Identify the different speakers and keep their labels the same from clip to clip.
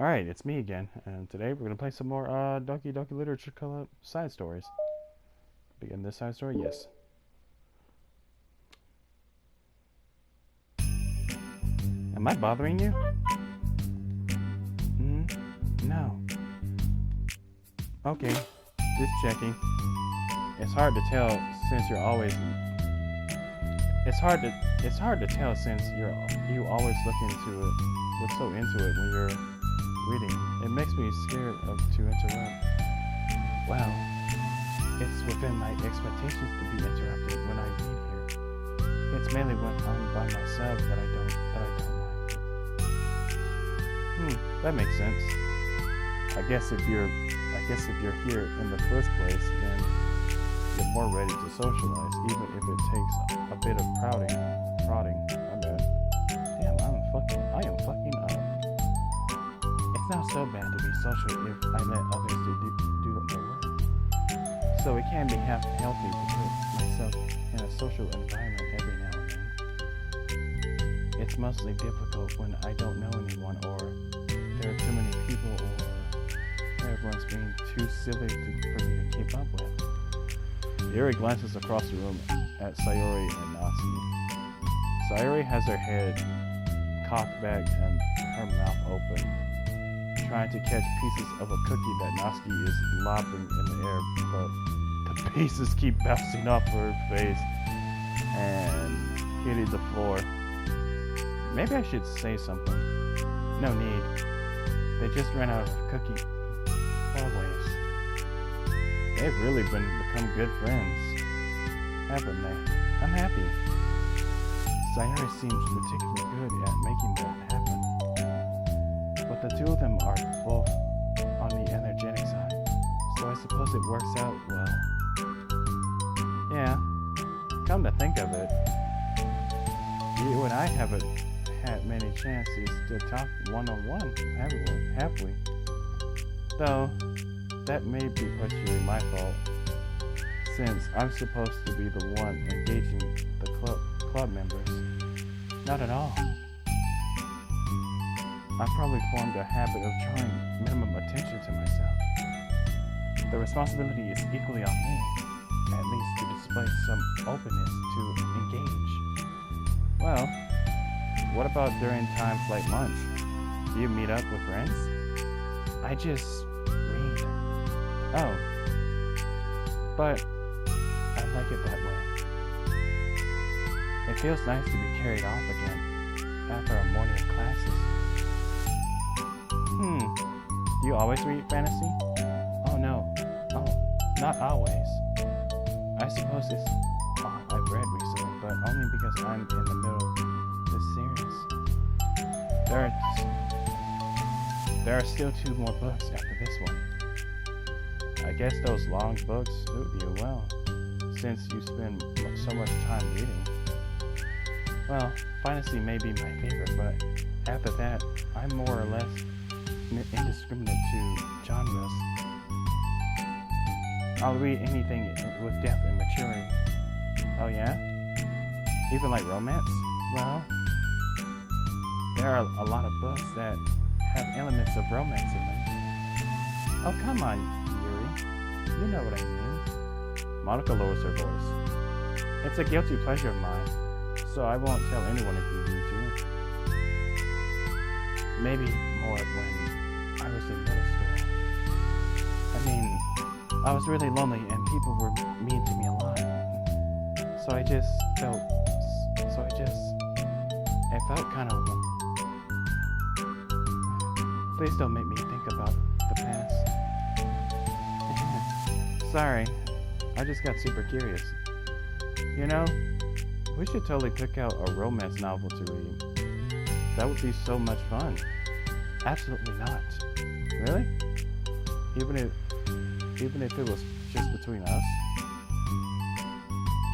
Speaker 1: Alright, it's me again, and today we're gonna play some more Doki Doki Literature Club side stories. Begin this side story? Yes. Am I bothering you? No. Okay, just checking. It's hard to tell since you're always. It's hard to tell since you always look so into it when you're reading. It makes me scared to interrupt. Well, it's within my expectations to be interrupted when I read here. It's mainly when I'm by myself that I don't like. That makes sense. I guess if you're here in the first place, then you're more ready to socialize, even if it takes a bit of prodding. My bad. Damn, I am fucking up. It's not so bad to be social if I let others do the work. So it can be half healthy to put myself in a social environment every now and then. It's mostly difficult when I don't know anyone, or there are too many people, or everyone's being too silly for me to keep up with. Yuri glances across the room at Sayori and Natsuki. Sayori has her head cocked back and her mouth open, trying to catch pieces of a cookie that Natsuki is lobbing in the air, but the pieces keep bouncing off her face and hitting the floor. Maybe I should say something. No need. They just ran out of cookie always. They've really become good friends, haven't they? I'm happy. Sayori seems particularly good at making that happen. But the two of them are both on the energetic side, so I suppose it works out well. Yeah, come to think of it, you and I haven't had many chances to talk one-on-one, have we? Though, that may be partially my fault, since I'm supposed to be the one engaging the club members. Not at all. I've probably formed a habit of drawing minimum attention to myself. The responsibility is equally on me, at least to display some openness to engage. Well, what about during times like lunch? Do you meet up with friends? I just read. Oh, but I like it that way. It feels nice to be carried off again after a morning of classes. Do you always read fantasy? Oh no. Oh, not always. I suppose it's all I've read recently, but only because I'm in the middle of this series. There are still 2 more books after this one. I guess those long books suit you well, since you spend so much time reading. Well, fantasy may be my favorite, but after that, I'm more or less indiscriminate to genres. I'll read anything with depth and maturity. Oh yeah? Even like romance? Well, there are a lot of books that have elements of romance in them. Oh, come on, Yuri. You know what I mean. Monica lowers her voice. It's a guilty pleasure of mine, so I won't tell anyone if you do too. Maybe more when I was in middle school. I mean, I was really lonely and people were mean to me a lot. So it felt kind of. Please don't make me think about the past. Sorry, I just got super curious. You know, we should totally pick out a romance novel to read. That would be so much fun. Absolutely not. Really? Even if it was just between us?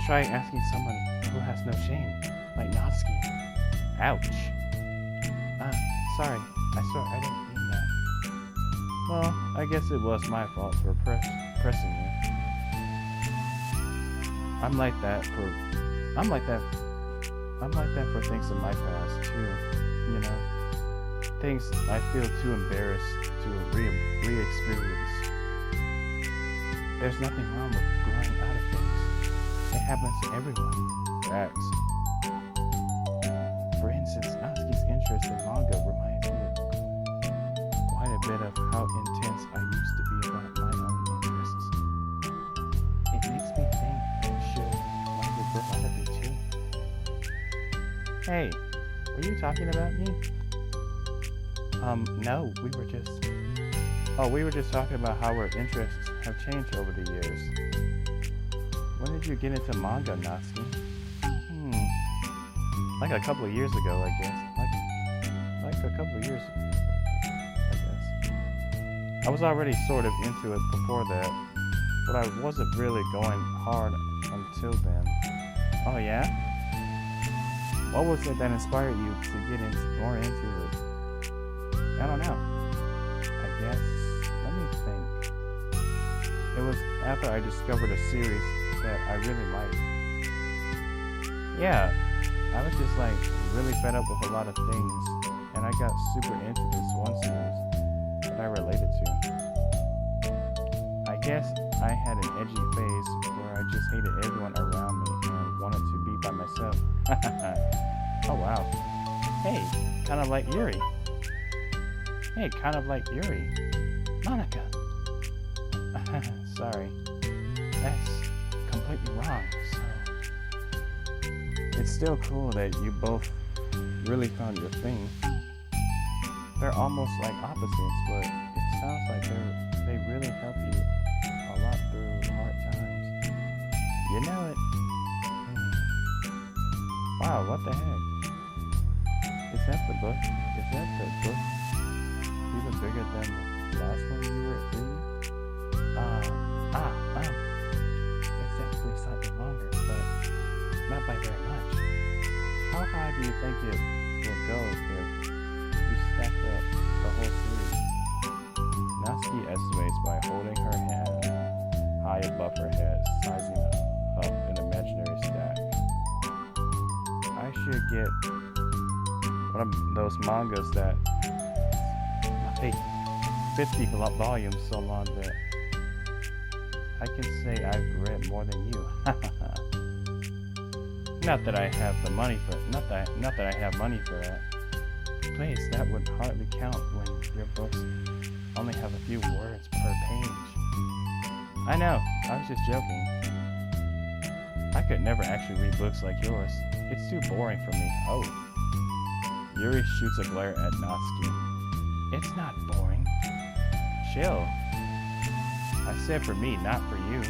Speaker 1: Try asking someone who has no shame, like Natsuki. Ouch. Sorry. I didn't mean that. Well, I guess it was my fault for pressing you. I'm like that for things in my past too, you know. things I feel too embarrassed to re-experience. There's nothing wrong with growing out of things. It happens to everyone. Facts. For instance, Natsuki's interest in manga reminds me quite a bit of how intense I used to be about my own interests. It makes me think that she'll want to grow out of it too. Hey, were you talking about me? No, we were just talking about how our interests have changed over the years. When did you get into manga, Natsuki? Like a couple of years ago, I guess. Like a couple of years ago, I guess. I was already sort of into it before that, but I wasn't really going hard until then. Oh yeah? What was it that inspired you to get more into it? I don't know. I guess, let me think. It was after I discovered a series that I really liked. Yeah, I was just like really fed up with a lot of things, and I got super into this one series that I related to. I guess I had an edgy phase where I just hated everyone around me and wanted to be by myself. Oh wow. Hey, kind of like Yuri. Monica. Sorry. That's completely wrong, so... It's still cool that you both really found your thing. They're almost like opposites, but it sounds like they really help you a lot through hard times. You know it. Wow, what the heck? Is that the book? Even bigger than the last one you were reading? It's actually slightly longer, but not by very much. How high do you think it will go if you stack up the whole series? Natsuki estimates by holding her hand high above her head, sizing up an imaginary stack. I should get one of those mangas that take 50 volumes so long that I can say I've read more than you. Not that I have the money for not that I have money for that. Please, that would hardly count when your books only have a few words per page. I know, I was just joking. I could never actually read books like yours. It's too boring for me. Oh. Yuri shoots a glare at Natsuki. It's not boring. Chill. I said for me, not for you.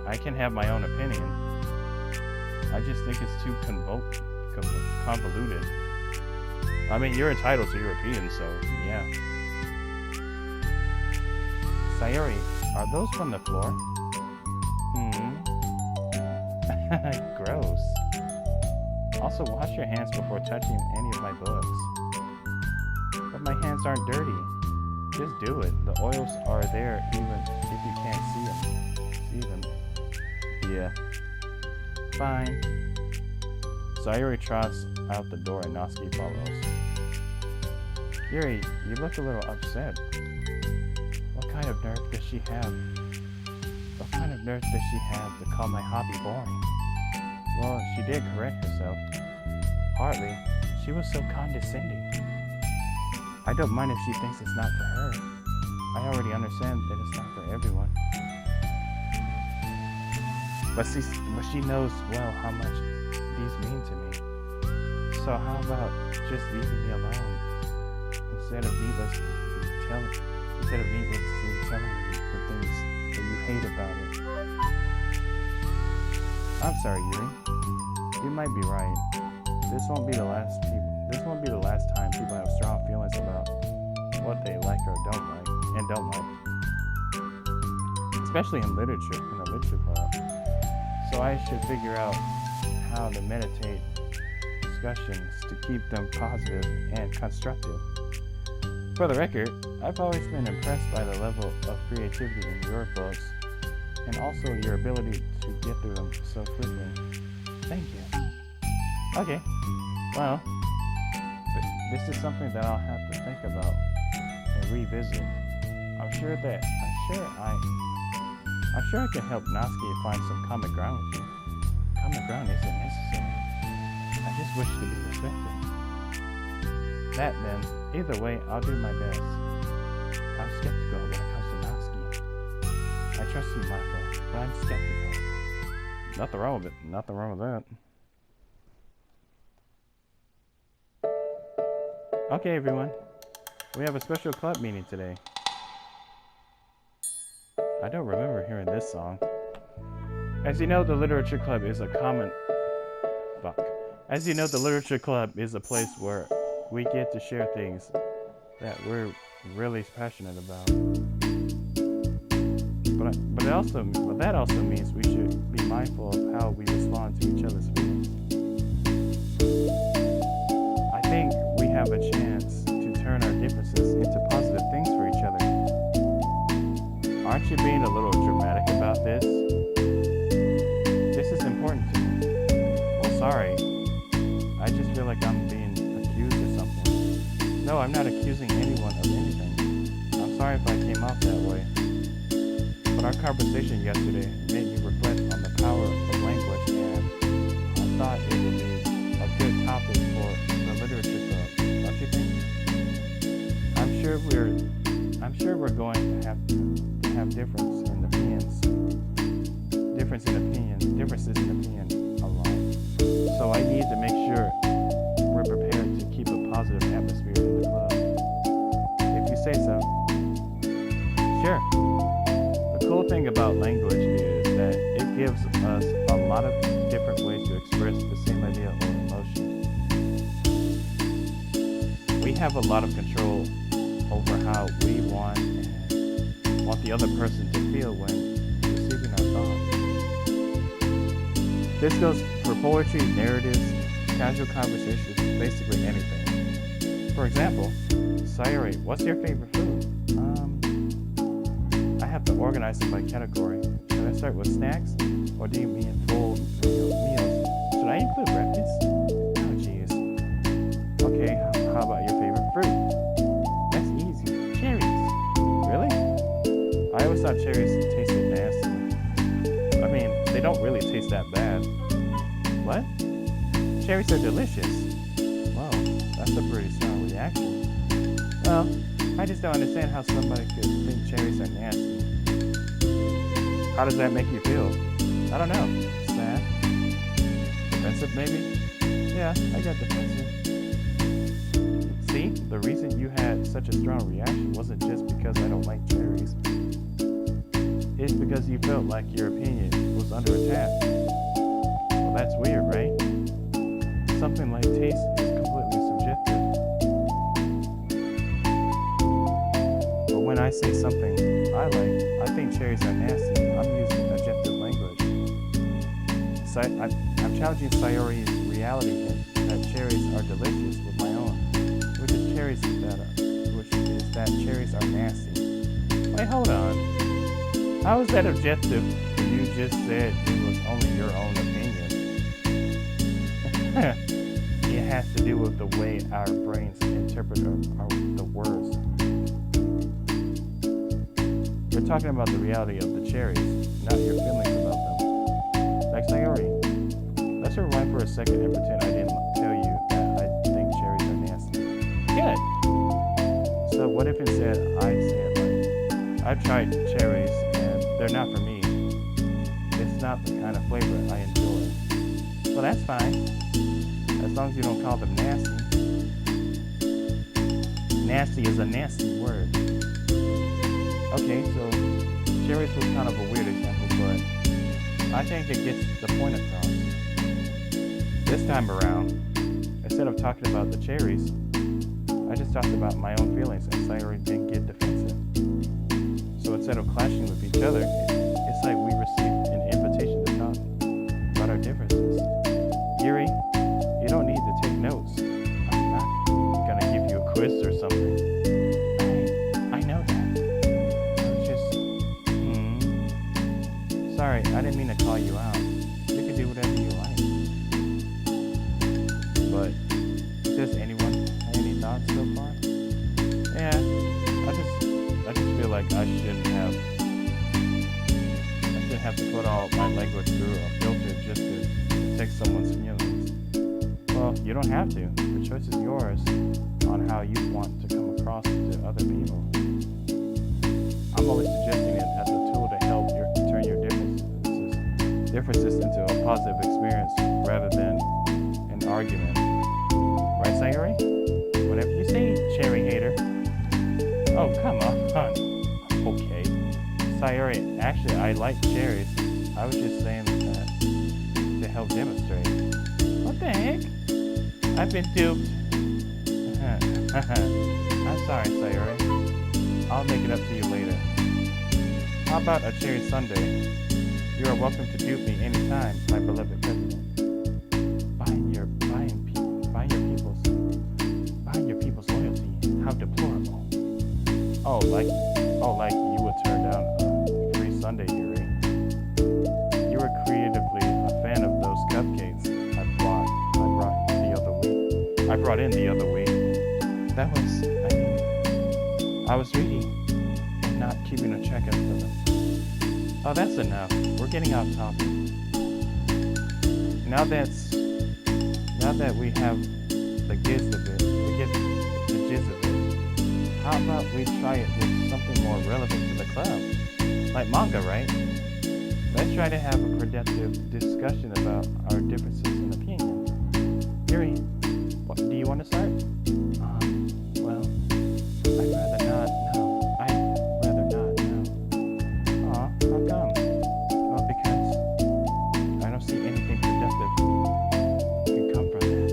Speaker 1: I can have my own opinion. I just think it's too convoluted. I mean, you're entitled to your opinion, so yeah. Sayori, are those from the floor? Gross. Also, wash your hands before touching any of my books. But my hands aren't dirty. Just do it. The oils are there even if you can't see them. Yeah. Fine. Sayori trots out the door and Natsuki follows. Yuri, you look a little upset. What kind of nerve does she have? What kind of nerve does she have to call my hobby boring? Well, she did correct herself. Hardly. She was so condescending. I don't mind if she thinks it's not for her. I already understand that it's not for everyone. But she knows well how much these mean to me. So how about just leaving me alone instead of needlessly telling me the things that you hate about it? I'm sorry, Yuri. You might be right. This won't be the last time people have strong feelings about what they like or don't like. Especially in the literature club. So I should figure out how to meditate discussions to keep them positive and constructive. For the record, I've always been impressed by the level of creativity in your books and also your ability to get through them so quickly. Thank you. Okay. Well, This is something that I'll have to think about and revisit. I'm sure I can help Natsuki find some common ground with you. Common ground isn't necessary. I just wish to be respected. That then, either way, I'll do my best. I'm skeptical when it comes to Natsuki. I trust you, Michael, but I'm skeptical. Nothing wrong with it. Nothing wrong with that. Okay, everyone. We have a special club meeting today. I don't remember hearing this song. As you know, the Literature Club is a As you know, the Literature Club is a place where we get to share things that we're really passionate about. But that also means we should be mindful of how we respond to each other's feelings. I think we have a chance to turn our differences into positive things for each other. Aren't you being a little dramatic about this? This is important to me. Well, sorry. I just feel like I'm being accused or something. No, I'm not accusing anyone of anything. I'm sorry if I came off that way. But our conversation yesterday made me reflect on the power of language, and I thought it would be a good topic for the literature club, don't you think? I'm sure we're going to have differences in opinion a lot. So I need to make sure we're prepared to keep a positive atmosphere in the club. If you say so. Sure. The cool thing about language is that it gives us a lot of different ways to express the same idea or emotion. We have a lot of control over how we want the other person to feel when receiving our thoughts. This goes for poetry, narratives, casual conversations, basically anything. For example, Sayori, what's your favorite food? I have to organize it by category. Should I start with snacks, or do you mean full meals? Should I include breakfast? Oh, jeez. Okay, how about your favorite fruit? That's easy. Cherries. Really? I always thought cherries tasted nasty. I mean, they don't really taste that bad. What? Cherries are delicious. Wow, that's a pretty strong reaction. Well, I just don't understand how somebody could think cherries are nasty. How does that make you feel? I don't know. Sad? Defensive, maybe? Yeah, I got defensive. See, the reason you had such a strong reaction wasn't just because I don't like cherries. It's because you felt like your opinion was under attack. Well, that's weird, right? Something like taste is completely subjective. But when I say something I think cherries are nasty, I'm using objective language. I'm challenging Sayori's reality that cherries are delicious with my own, which is that cherries are nasty. Wait, hold on. How is that objective when you just said it was only your own opinion? It has to do with the way our brains interpret the words. We're talking about the reality of the cherries, not your feelings about them. Like Sayori, let's rewind for a second and pretend I didn't tell you that I think cherries are nasty. Good. So what if instead I said, like, I've tried cherries and they're not for me. It's not the kind of flavor I enjoy. Well, that's fine, as long as you don't call them nasty. Nasty is a nasty word. Okay, so cherries was kind of a weird example, but I think it gets the point across. This time around, instead of talking about the cherries, I just talked about my own feelings, and Sayori didn't get defensive. So instead of clashing with each other, it's like we received an invitation to talk about our differences. Yuri, you don't need to take notes. I'm not gonna give you a quiz or something. I know that. Sorry, I didn't mean to call you out. You can do whatever you like. But does anyone have any thoughts protect someone's feelings. Well, you don't have to. The choice is yours on how you want to come across to other people. I'm only suggesting it as a tool to help turn your differences into a positive experience rather than an argument. Right, Sayuri? Whatever you say, cherry hater. Oh, come on. Okay. Sayuri, actually, I like cherries. I was just saying that to help demonstrate. What the heck? I've been duped. I'm sorry, Sayuri. I'll make it up to you later. How about a cherry sundae? You are welcome to dupe me anytime, my beloved president. Buying your people's loyalty. How deplorable. Oh, like you would turn down a free sundae, Yuri. You were creatively a fan of those cupcakes I brought in the other week. I was reading and not keeping a check of them. Oh, that's enough. We're getting off topic. Now that we have the gist of it, how about we try it with something more relevant to the club? Like manga, right? Let's try to have a productive discussion about our differences in opinion. Yuri, do you want to start? Well, I'd rather not, no. Aw, how come? Well, because I don't see anything productive can come from that.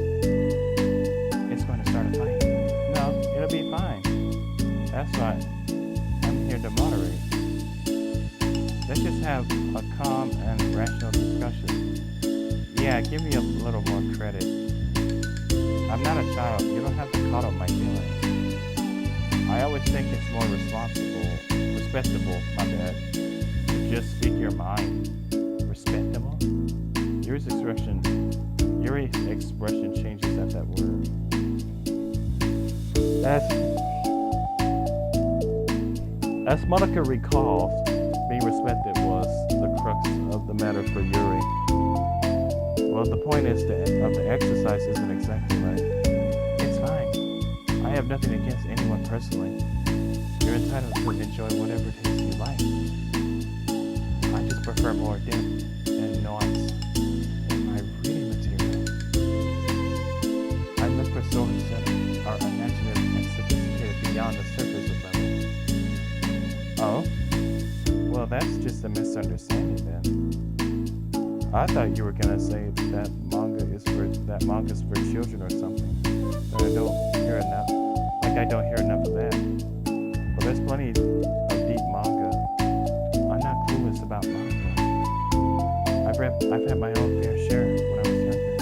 Speaker 1: It's going to start a fight. No, it'll be fine. That's why I'm here to moderate. Let's just have a calm and rational discussion. Yeah, give me a little more credit. I'm not a child. You don't have to coddle my feelings. I always think it's more respectable, my bad, to just speak your mind. Respectable? Yuri's expression changes at that word. As Monica recalls, being respected was the crux of the matter for Yuri. Well, the point is of the exercise isn't exactly right. It's fine. I have nothing against anyone personally. You're entitled to enjoy whatever it is you like. I just prefer more depth and nuance in my reading material. I look for stories that are imaginative and sophisticated beyond the surface of level. Oh? Well, that's just a misunderstanding then. I thought you were gonna say that manga's for children or something. But I don't hear enough. I don't hear enough of that. Well, there's plenty of deep manga. I'm not clueless about manga. I've had my own fair share when I was younger.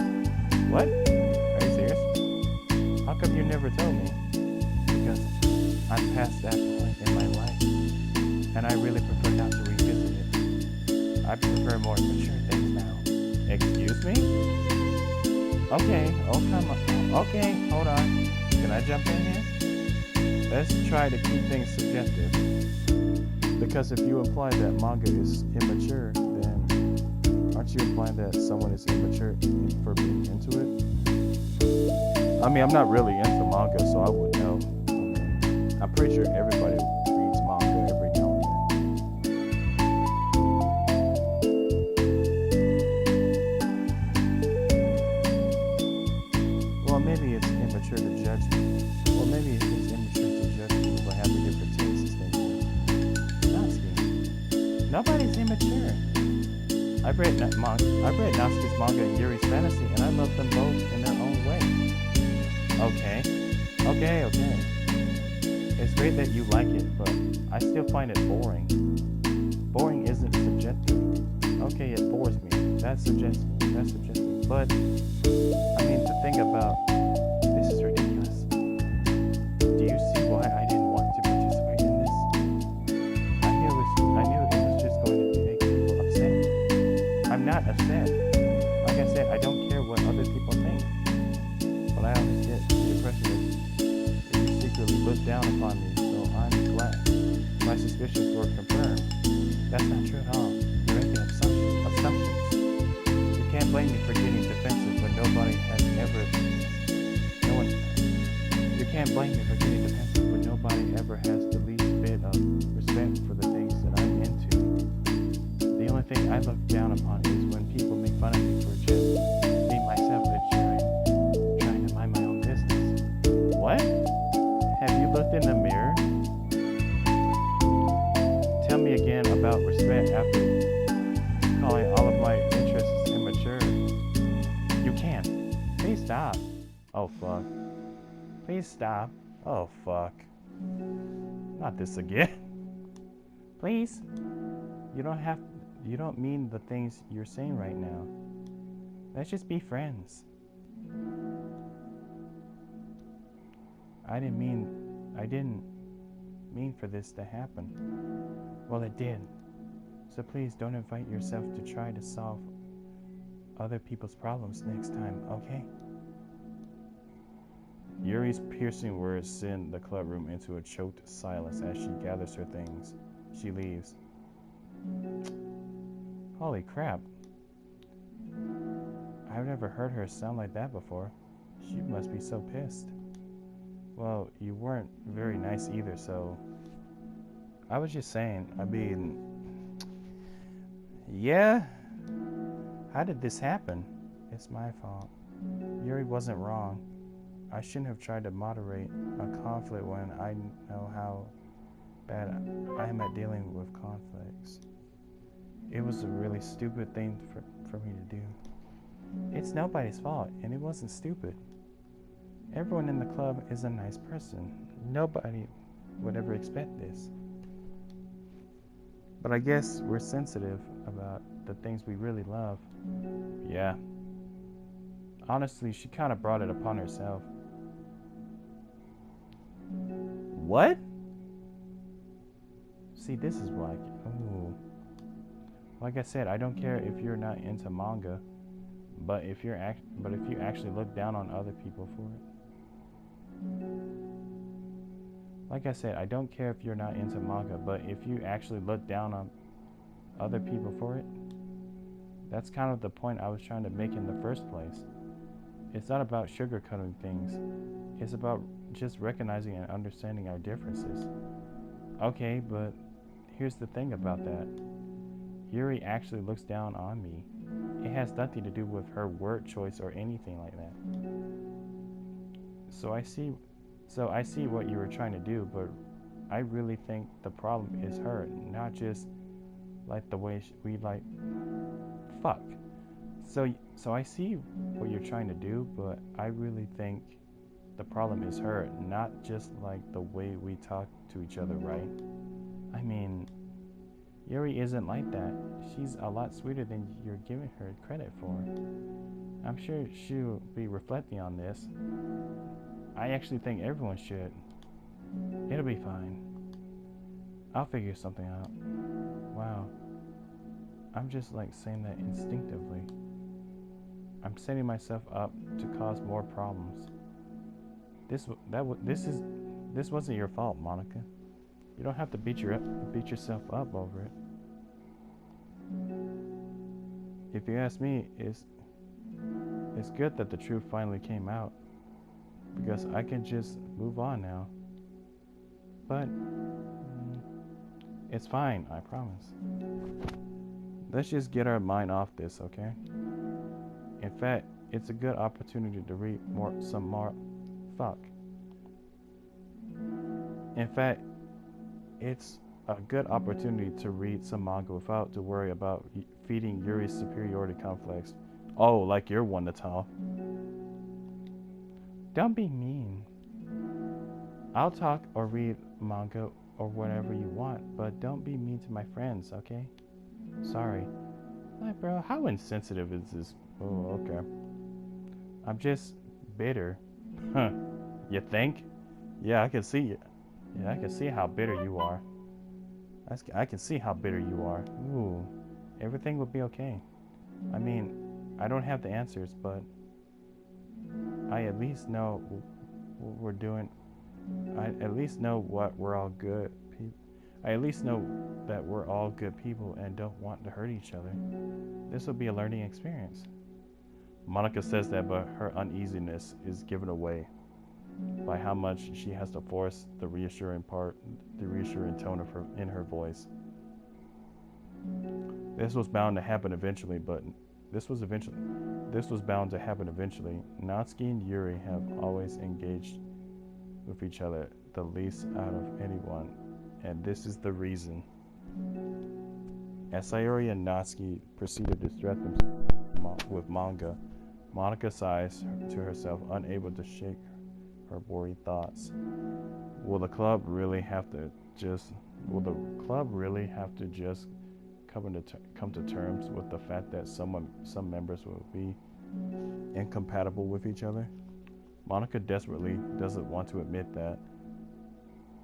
Speaker 1: What? Are you serious? How come you never told me? Because I'm past that point in my life, and I really prefer not to revisit it. I prefer more mature things now. Excuse me? Okay, oh come on. Okay, hold on. Can I jump in here? Let's try to keep things subjective. Because if you imply that manga is immature, then aren't you implying that someone is immature for being into it? I mean, I'm not really into manga, so I wouldn't know. I'm pretty sure everybody reads manga every now and then. Well, maybe it's immature to judge me. Well, maybe it's immature to judge people for having different tastes than you. Natsuki. Nobody's immature. I've read Natsuki's manga and Yuri's fantasy, and I love them both in their own way. Okay. It's great that you like it, but I still find it boring. Boring isn't subjective. Okay, it bores me. That's subjective. But, I mean, to think about, this is ridiculous. Do you see why I didn't want to participate in this? I knew it was just going to make people upset. I'm not upset. Like I said, I don't care what other people think. But I always get the impression that you secretly look down upon me, so I'm glad. My suspicions were confirmed. That's not true at all. You're making assumptions. You can't blame me for getting nobody has ever, no one, you can't blame me for getting defensive, but nobody ever has the least bit of respect for the things that I'm into. The only thing I look down upon is when people make fun of me for just being myself and trying to mind my own business. What? Have you looked in the mirror? Tell me again about respect after calling all of my interests immature. You can't. Please stop. Oh fuck. Please stop. Oh fuck. Not this again. Please. You don't mean the things you're saying right now. Let's just be friends. I didn't mean for this to happen. Well, it did. So please don't invite yourself to try to solve other people's problems next time, okay? Yuri's piercing words send the club room into a choked silence as she gathers her things. She leaves. Holy crap. I've never heard her sound like that before. She must be so pissed. Well, you weren't very nice either, so... I was just saying, yeah? How did this happen? It's my fault. Yuri wasn't wrong. I shouldn't have tried to moderate a conflict when I know how bad I am at dealing with conflicts. It was a really stupid thing for me to do. It's nobody's fault, and it wasn't stupid. Everyone in the club is a nice person. Nobody would ever expect this. But I guess we're sensitive about the things we really love. Yeah. Honestly, she kind of brought it upon herself. What? See, this is like, ooh. Like I said, I don't care if you're not into manga, but if you actually look down on other people for it. Like I said, I don't care if you're not into manga, but if you actually look down on other people for it, that's kind of the point I was trying to make in the first place. It's not about sugarcoating things. It's about just recognizing and understanding our differences. Okay, but here's the thing about that. Yuri actually looks down on me. It has nothing to do with her word choice or anything like that. So I see what you were trying to do, but I really think the problem is her, not just like the way we like. Fuck. So I see what you're trying to do, but I really think the problem is her, not just like the way we talk to each other, right? I mean, Yuri isn't like that. She's a lot sweeter than you're giving her credit for. I'm sure she'll be reflecting on this. I actually think everyone should. It'll be fine. I'll figure something out. Wow. I'm just like saying that instinctively. I'm setting myself up to cause more problems. This wasn't your fault, Monica. You don't have to beat yourself up over it. If you ask me, it's good that the truth finally came out, because I can just move on now. But it's fine, I promise. Let's just get our mind off this, okay? In fact, it's a good opportunity to read some more. In fact, it's a good opportunity to read some manga without to worry about feeding Yuri's superiority complex. Oh, like you're one to talk. Don't be mean. I'll talk or read manga or whatever you want, but don't be mean to my friends, okay? Sorry. Like, bro, how insensitive is this? Oh, okay. I'm just bitter. Huh. You think? Yeah, I can see you. Yeah, I can see how bitter you are. I can see how bitter you are. Ooh. Everything will be okay. I mean, I don't have the answers, but I at least know what we're doing. I at least know what we're all good people. I at least know that we're all good people and don't want to hurt each other. This will be a learning experience. Monica says that, but her uneasiness is given away by how much she has to force the reassuring tone of her in her voice. This was bound to happen eventually, but this was bound to happen eventually. Natsuki and Yuri have always engaged with each other the least out of anyone, and this is the reason. As Sayori and Natsuki proceed to distract themselves with manga, Monica sighs to herself, unable to shake her worried thoughts. Will the club really have to just come to terms with the fact that some members will be incompatible with each other? Monica desperately doesn't want to admit that,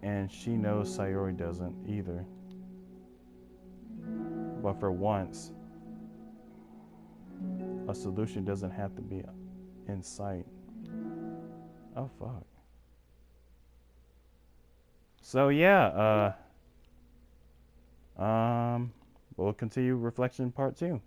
Speaker 1: and she knows Sayori doesn't either. But for once, a solution doesn't have to be in sight. Oh fuck. So yeah, we'll continue reflection part 2.